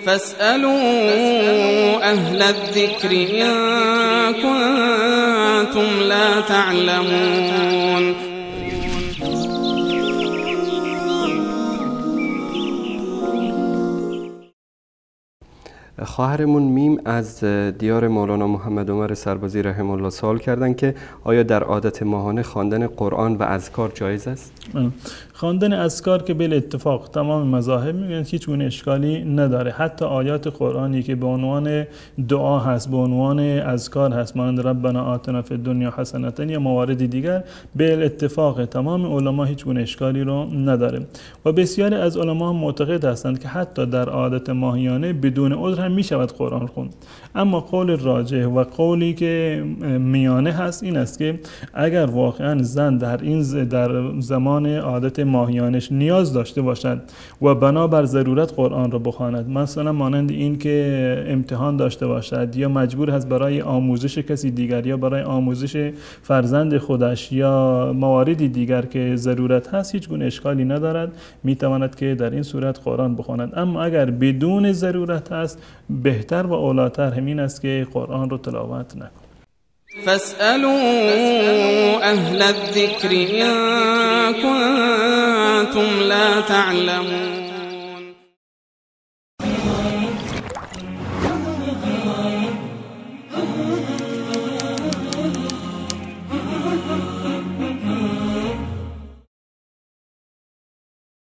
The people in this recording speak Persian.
فاسألوا أهل الذكر إن كنتم لا تعلمون. خواهرمون میم از دیار مولانا محمد عمر سربازی رحمه الله سوال کردن که آیا در عادت ماهانه خواندن قرآن و اذکار جایز است؟ خواندن اذکار که بل اتفاق تمام مذاهب میگن هیچ گونه اشکالی نداره. حتی آیات قرآنی که به عنوان دعا هست، به عنوان اذکار هست، مانند ربنا آتنا فی الدنیا حسنة یا موارد دیگر، بل اتفاق تمام علما هیچ گونه اشکالی رو نداره. و بسیاری از علما معتقد هستند که حتی در عادت ماهیانه بدون عذر هم میشود قرآن خوند. اما قول راجح و قولی که میانه هست این است که اگر واقعا زن در زمان عادت ماهیانش نیاز داشته باشد و بنابر ضرورت قرآن را بخواند، مثلا مانند این که امتحان داشته باشد یا مجبور هست برای آموزش کسی دیگر یا برای آموزش فرزند خودش یا مواردی دیگر که ضرورت هست، هیچ گونه اشکالی ندارد، میتواند که در این صورت قرآن بخواند. اما اگر بدون ضرورت هست، بهتر و اولاتر همین است که قرآن رو تلاوت نکند. فاسألوا أهل الذكر إن كنتم لا تعلمون.